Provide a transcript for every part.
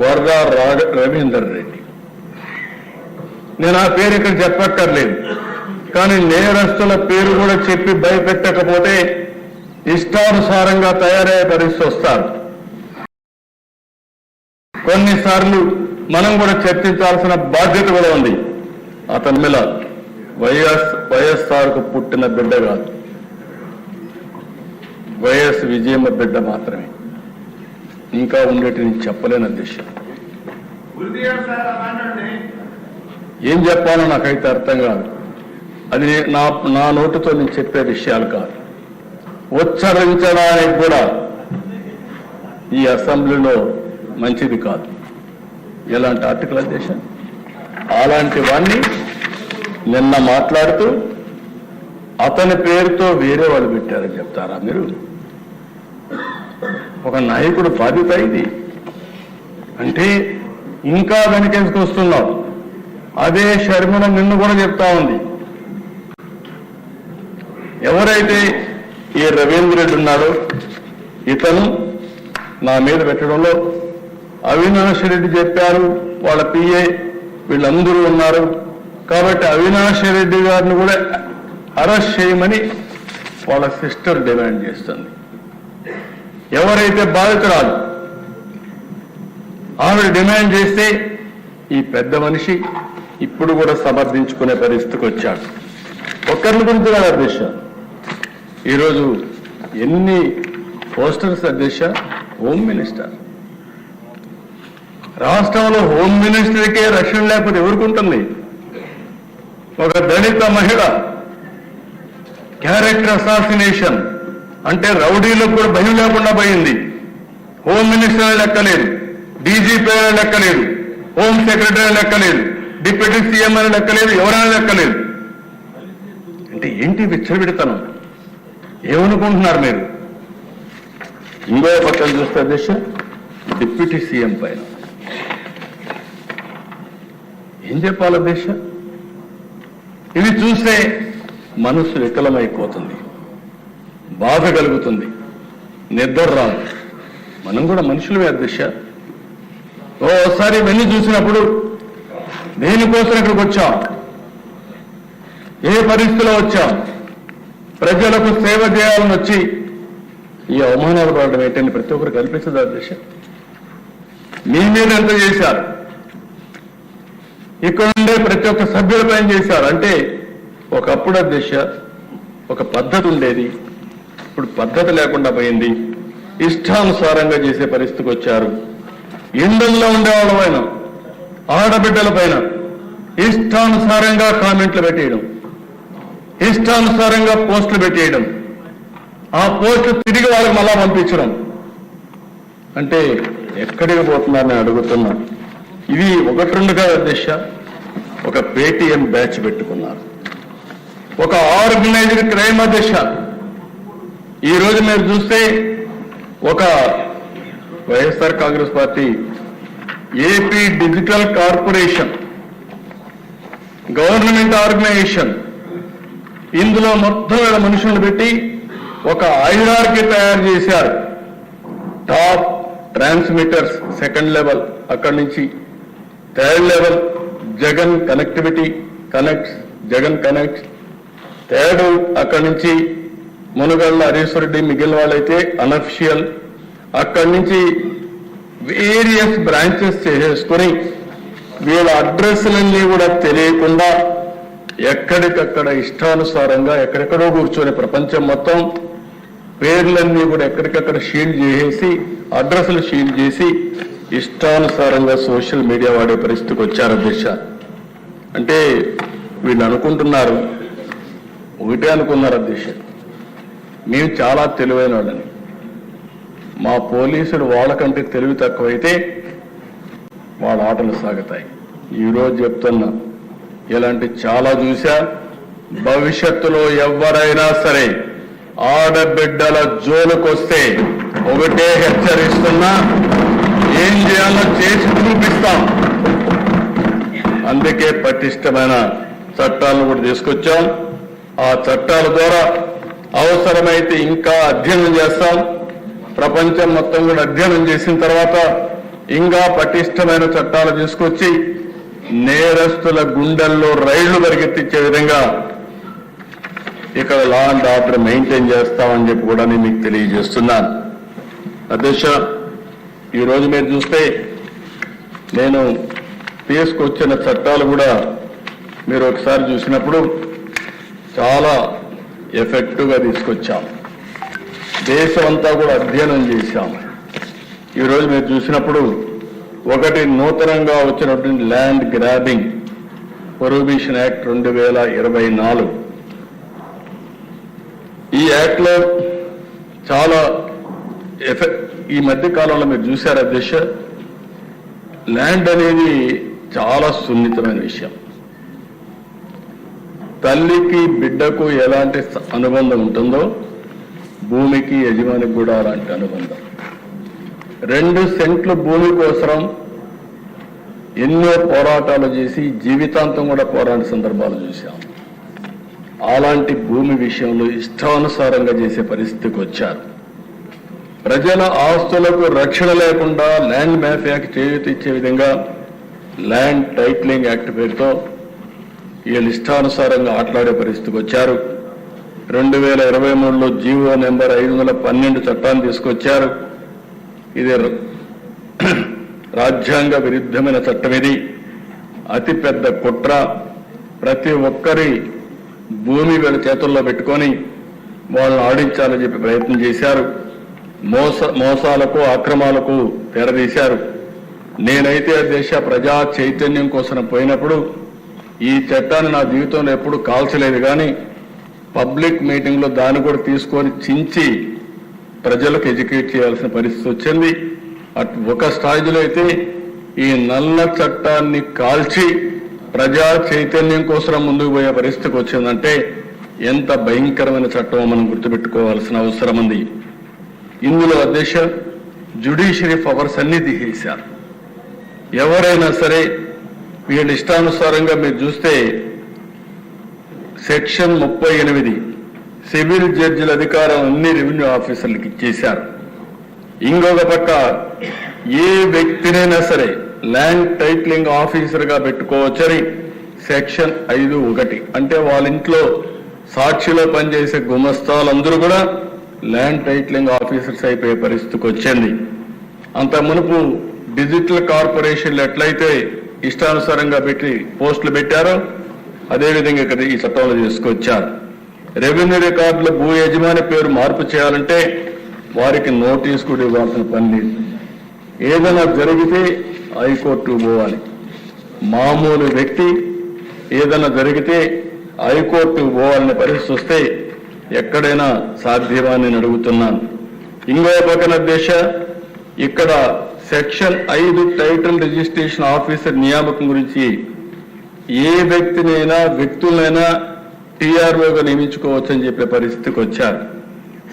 వరదా రవీందర్ రెడ్డి. నేను ఆ పేరు ఇక్కడ చెప్పక్కర్లేదు, కానీ నేరస్తుల పేరు కూడా చెప్పి భయపెట్టకపోతే ఇష్టానుసారంగా తయారయ్యే పరిస్థితి వస్తారు. కొన్నిసార్లు మనం కూడా చర్చించాల్సిన బాధ్యత కూడా ఉంది. అతని మీద వైఎస్ఆర్కు పుట్టిన బిడ్డ కాదు, వైఎస్ విజయమ్మ బిడ్డ మాత్రమే. ఇంకా ఉండేటి నేను చెప్పలేని దిశ. ఏం చెప్పాలో నాకైతే అర్థం కాదు. అది నా నోటితో నేను చెప్పే విషయాలు కాదు. ఉచ్చరించడానికి కూడా ఈ అసెంబ్లీలో మంచిది కాదు. ఎలాంటి ఆర్టికల్ అధ్యక్ష అలాంటి వాణ్ణి నిన్న మాట్లాడుతూ అతని పేరుతో వేరే వాళ్ళు పెట్టారని చెప్తారా మీరు? ఒక నాయకుడు బాధ్యత ఇది అంటే ఇంకా వెనకేసుకొస్తున్నావు. అదే షర్మిల నిన్ను కూడా చెప్తా ఉంది. ఎవరైతే ఈ రవీంద్ర రెడ్డి ఉన్నాడో ఇతను నా మీద పెట్టడంలో అవినాష్ రెడ్డి చెప్పారు, వాళ్ళ పిఏ వీళ్ళందరూ ఉన్నారు కాబట్టి అవినాష్ రెడ్డి గారిని కూడా అరెస్ట్ చేయమని వాళ్ళ సిస్టర్ డిమాండ్ చేస్తుంది. ఎవరైతే బాధితురాలు ఆవిడ డిమాండ్ చేస్తే ఈ పెద్ద మనిషి ఇప్పుడు కూడా సమర్థించుకునే పరిస్థితికి వచ్చాడు. ఒక్కరిని గురించి కాదు అధ్యక్ష, ఈరోజు ఎన్ని పోస్టర్స్ అధ్యక్ష. హోమ్ మినిస్టర్, రాష్ట్రంలో హోమ్ మినిస్టర్కే రక్షణ లేకపోతే ఎవరికి ఉంటుంది? ఒక దళిత మహిళ క్యారెక్టర్ అసాసినేషన్ అంటే రౌడీలకు కూడా భయం లేకుండా పోయింది. హోమ్ మినిస్టర్ లెక్కలేదు, డీజీపీ లెక్కలేదు, హోమ్ సెక్రటరీ లెక్కలేదు, డిప్యూటీ సీఎం అని లెక్కలేదు, ఎవరైనా లెక్కలేదు. అంటే ఏంటి విచ్చలవిడతనం? ఏమనుకుంటున్నారు మీరు? ఇంకో పక్కన చూస్తే అధ్యక్ష డిప్యూటీ సీఎం పైన ఏం చెప్పాలి అధ్యక్ష? ఇవి చూస్తే మనసు వికలమైపోతుంది, బాధ కలుగుతుంది, నిద్ర రాదు. మనం కూడా మనుషులమే అధ్యక్ష. ఓసారి ఇవన్నీ చూసినప్పుడు దేనికోసం ఇక్కడికి వచ్చాం, ఏ పరిస్థితిలో వచ్చాం, ప్రజలకు సేవ చేయాలని వచ్చి ఈ అవమానాలు పడడం ఏంటని ప్రతి ఒక్కరు కల్పించదు అధ్యక్ష. మీ మీద ఎంత చేశారు, ఇక్కడ ఉండే ప్రతి ఒక్క సభ్యులపైన చేశారు. అంటే ఒకప్పుడు అధ్యక్ష ఒక పద్ధతి ఉండేది, ఇప్పుడు పద్ధతి లేకుండా పోయింది. ఇష్టానుసారంగా చేసే పరిస్థితికి వచ్చారు. ఇండ్లలో ఉండేవాళ్ళ పైన, ఆడబిడ్డల పైన ఇష్టానుసారంగా కామెంట్లు పెట్టేయడం, ఇష్టానుసారంగా పోస్టులు పెట్టేయడం, ఆ పోస్టు తిరిగి వాళ్ళకి మళ్ళా పంపించడం. అంటే ఎక్కడికి పోతున్నారని అడుగుతున్నా. ఇది ఒకటి రెండు కాదు అధ్యక్ష, ఒక పేటీఎం బ్యాచ్ పెట్టుకున్నారు, ఒక ఆర్గనైజ్డ్ క్రైమ్ అధ్యక్ష. ఈరోజు మీరు చూస్తే ఒక YSR Congress Party AP digital corporation government organisation, ఇందులో మొత్తం వేల మనుషులను పెట్టి ఒక హైరార్కీ తయారు చేశారు. టాప్ ట్రాన్స్మిటర్స్ సెకండ్ లెవెల్, అక్కడి నుంచి third level Jagan connectivity connects, Jagan connects, third అక్కడి నుంచి మునుగళ్ళ హరీశ్వరెడ్డి, మిగిలిన వాళ్ళైతే అనఫిషియల్. అక్కడి నుంచి వేరియస్ బ్రాంచెస్ చేసుకుని వీళ్ళ అడ్రస్లన్నీ కూడా తెలియకుండా ఎక్కడికక్కడ ఇష్టానుసారంగా ఎక్కడెక్కడో కూర్చొని ప్రపంచం మొత్తం పేర్లన్నీ కూడా ఎక్కడికక్కడ షీల్డ్ చేసేసి, అడ్రస్లు షీల్డ్ చేసి ఇష్టానుసారంగా సోషల్ మీడియా వాడే పరిస్థితికి వచ్చారు అధ్యక్ష. అంటే వీళ్ళు అనుకుంటున్నారు, ఒకటే అనుకున్నారు అధ్యక్ష, మేము చాలా తెలివైన వాళ్ళని. మా పోలీసులు వాళ్ళకంటే తెలివి తక్కువైతే వాళ్ళ ఆటలు సాగుతాయి. ఈరోజు చెప్తున్నా, ఇలాంటి చాలా చూసా. భవిష్యత్తులో ఎవరైనా సరే ఆడబిడ్డల జోలుకొస్తే ఒకటే హెచ్చరిస్తున్నా, ఏం చేయాలో చేసి చూపిస్తాం. అందుకే పటిష్టమైన చట్టాలను కూడా తీసుకొచ్చాం. ఆ చట్టాల ద్వారా అవసరమైతే ఇంకా అధ్యయనం చేస్తాం. ప్రపంచం మొత్తం కూడా అధ్యయనం చేసిన తర్వాత ఇంకా పటిష్టమైన చట్టాలు తీసుకొచ్చి నేరస్తుల గుండెల్లో రైళ్లు పరిగెత్తించే విధంగా ఇక్కడ లా అండ్ ఆర్డర్ మెయింటైన్ చేస్తామని చెప్పి కూడా నేను మీకు తెలియజేస్తున్నాను. అధ్యక్ష, ఈరోజు మీరు చూస్తే నేను తీసుకొచ్చిన చట్టాలు కూడా మీరు ఒకసారి చూసినప్పుడు చాలా ఎఫెక్టివ్గా తీసుకొచ్చాం. దేశమంతా కూడా అధ్యయనం చేశాం. ఈరోజు మీరు చూసినప్పుడు ఒకటి నూతనంగా వచ్చినటువంటి ల్యాండ్ గ్రాబింగ్ ప్రొహిబిషన్ యాక్ట్ 2024. ఈ యాక్ట్ లో చాలా ఈ మధ్య కాలంలో మీరు చూశారు అధ్యక్ష, ల్యాండ్ అనేది చాలా సున్నితమైన విషయం. తల్లికి బిడ్డకు ఎలాంటి అనుబంధం ఉంటుందో భూమికి యజమానికి కూడా అలాంటి అనుబంధం. 2 సెంట్లు భూమి కోసం ఎన్నో పోరాటాలు చేసి జీవితాంతం కూడా పోరాట సందర్భాలు చూశాం. అలాంటి భూమి విషయంలో ఇష్టానుసారంగా చేసే పరిస్థితికి వచ్చారు. ప్రజల ఆస్తులకు రక్షణ లేకుండా ల్యాండ్ మాఫియాకి చేయూతిచ్చే విధంగా ల్యాండ్ టైటిలింగ్ యాక్ట్ పేరుతో వీళ్ళు ఇష్టానుసారంగా ఆటలాడే పరిస్థితికి వచ్చారు. 2023లో జీవో నెంబర్ 512 చట్టాన్ని తీసుకొచ్చారు. ఇది రాజ్యాంగ విరుద్ధమైన చట్టం. ఇది అతిపెద్ద కుట్ర. ప్రతి ఒక్కరి భూమి వీళ్ళ చేతుల్లో పెట్టుకొని వాళ్ళని ఆడించాలని చెప్పి ప్రయత్నం చేశారు. మోసాలకు అక్రమాలకు తెరదీశారు. నేనైతే దేశ ప్రజా చైతన్యం కోసం పోయినప్పుడు ఈ చట్టాన్ని నా జీవితంలో ఎప్పుడు కాల్చలేదు, కానీ పబ్లిక్ మీటింగ్లో దాన్ని కూడా తీసుకొని చించి ప్రజలకు ఎడ్యుకేట్ చేయాల్సిన పరిస్థితి వచ్చింది. ఒక స్థాయిలో అయితే ఈ నల్ల చట్టాన్ని కాల్చి ప్రజా చైతన్యం కోసం ముందుకు పోయే పరిస్థితికి వచ్చిందంటే ఎంత భయంకరమైన చట్టమో మనం గుర్తుపెట్టుకోవాల్సిన అవసరం ఉంది. ఇందులో అధ్యక్ష జ్యుడిషియరీ పవర్స్ అన్ని తీసేశారు. ఎవరైనా సరే వీళ్ళ ఇష్టానుసారంగా మీరు చూస్తే సెక్షన్ 38 సివిల్ జడ్జిల అధికారం అన్ని రెవెన్యూ ఆఫీసర్లకు ఇచ్చేశారు. ఇంకొక పక్క ఏ వ్యక్తినైనా సరే ల్యాండ్ టైటిలింగ్ ఆఫీసర్గా పెట్టుకోవచ్చని సెక్షన్ 5(1) అంటే వాళ్ళ ఇంట్లో సాక్షిలో పనిచేసే గుమస్తాలందరూ కూడా ల్యాండ్ టైటిలింగ్ ఆఫీసర్స్ అయిపోయే పరిస్థితికి వచ్చింది. అంత మునుపు డిజిటల్ కార్పొరేషన్లు ఎట్లయితే ఇష్టానుసారంగా పెట్టి పోస్టులు పెట్టారో అదేవిధంగా ఇక్కడ ఈ చట్టంలో తీసుకొచ్చారు. రెవెన్యూ రికార్డులో భూ యజమాని పేరు మార్పు చేయాలంటే వారికి నోటీస్ కూడా ఇవ్వాల్సిన పని లేదు. ఏదైనా జరిగితే హైకోర్టుకు పోవాలి. మామూలు వ్యక్తి ఏదైనా జరిగితే హైకోర్టుకు పోవాలనే పరిస్థితి వస్తే ఎక్కడైనా సాధ్యమని నేను అడుగుతున్నాను. ఇంకో పక్కన దేశ ఇక్కడ సెక్షన్ 5 టైటిల్ రిజిస్ట్రేషన్ ఆఫీసర్ నియామకం గురించి ఏ వ్యక్తులైనా టీఆర్ఓగా నియమించుకోవచ్చని చెప్పే పరిస్థితికి వచ్చారు.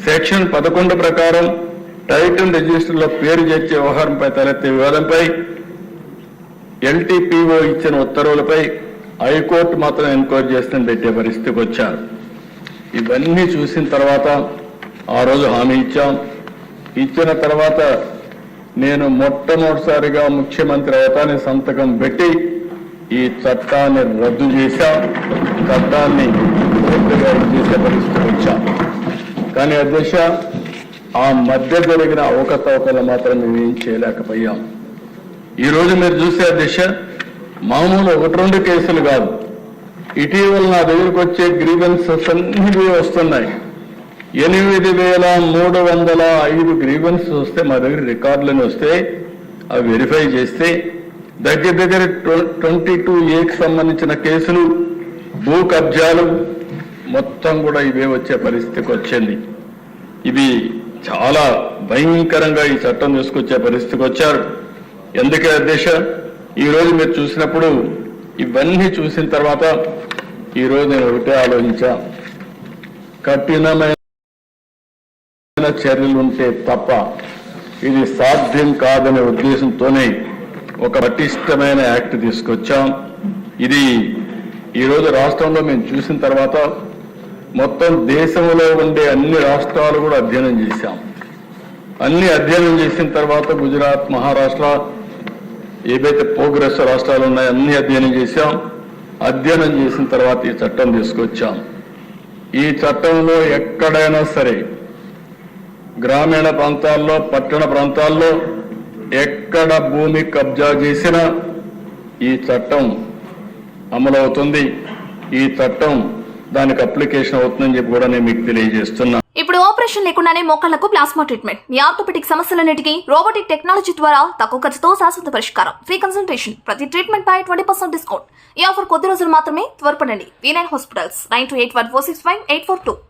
సెక్షన్ 11 ప్రకారం టైటిల్ రిజిస్టర్లో పేరు చేర్చే వ్యవహారంపై తలెత్తే వివాదంపై ఎల్టీపీఓ ఇచ్చిన ఉత్తర్వులపై హైకోర్టు మాత్రం ఎంక్వైరీ చేస్తని పెట్టే పరిస్థితికి వచ్చారు. ఇవన్నీ చూసిన తర్వాత ఆ రోజు హామీ ఇచ్చిన తర్వాత నేను మొట్టమొదటిసారిగా ముఖ్యమంత్రి అవతాన్ని సంతకం పెట్టి ఈ చట్టాన్ని రద్దు చేశాం. చట్టాన్ని పూర్తిగా చేసే పరిస్థితికి వచ్చాం. కానీ అధ్యక్ష ఆ మధ్య జరిగిన అవకతవకలు మాత్రం మేము ఏం చేయలేకపోయాం. ఈరోజు మీరు చూసే అధ్యక్ష మామూలు 1-2 కేసులు కాదు, ఇటీవల నా దగ్గరకు వచ్చే గ్రీవెన్సెస్ అన్ని వస్తున్నాయి. 8,305 గ్రీవెన్సెస్ వస్తే మా దగ్గర రికార్డులను వస్తే అవి వెరిఫై చేస్తే దగ్గర 22Aకి సంబంధించిన కేసులు, భూ కబ్జాలు మొత్తం కూడా ఇవే వచ్చే పరిస్థితికి వచ్చింది. ఇవి చాలా భయంకరంగా ఈ చట్టం తీసుకొచ్చే పరిస్థితికి వచ్చారు. ఎందుకే అధ్యక్ష ఈరోజు మీరు చూసినప్పుడు ఇవన్నీ చూసిన తర్వాత ఈరోజు నేను ఒకటే ఆలోచించా, కఠినమైన చర్యలు ఉంటే తప్ప ఇది సాధ్యం కాదనే ఉద్దేశంతోనే ఒక పటిష్టమైన యాక్ట్ తీసుకొచ్చాం. ఇది ఈరోజు రాష్ట్రంలో మేము చూసిన తర్వాత మొత్తం దేశంలో ఉండే అన్ని రాష్ట్రాలు కూడా అధ్యయనం చేశాం. అన్ని అధ్యయనం చేసిన తర్వాత గుజరాత్, మహారాష్ట్ర, ఏవైతే ప్రోగ్రెస్ రాష్ట్రాలు ఉన్నాయో అన్ని అధ్యయనం చేశాం. అధ్యయనం చేసిన తర్వాత ఈ చట్టం తీసుకొచ్చాం. ఈ చట్టంలో ఎక్కడైనా సరే గ్రామీణ ప్రాంతాల్లో, పట్టణ ప్రాంతాల్లో ఎక్కడ భూమి కబ్జా చేసినా ఈ చట్టం అమలవుతుంది. ఈ చట్టం దానికి అప్లికేషన్ అవుతుందని చెప్పి కూడా నేను మీకు తెలియజేస్తున్నా. ఇప్పుడు ఆపరేషన్ లేకుండానే మోకాళ్లకు ప్లాస్మా ట్రీట్మెంట్. మీ ఆర్థోపెటిక్ సమస్యలన్నిటికీ రోబోటిక్ టెక్నాలజీ ద్వారా తక్కువ ఖర్చుతో శాశ్వత పరిష్కారం. Free consultation. ప్రతి ట్రీట్మెంట్ పై 20% డిస్కౌంట్. ఈ ఆఫర్ కొద్ది రోజులు మాత్రమే. త్వరపడండి. V9 hospitals 9281465842.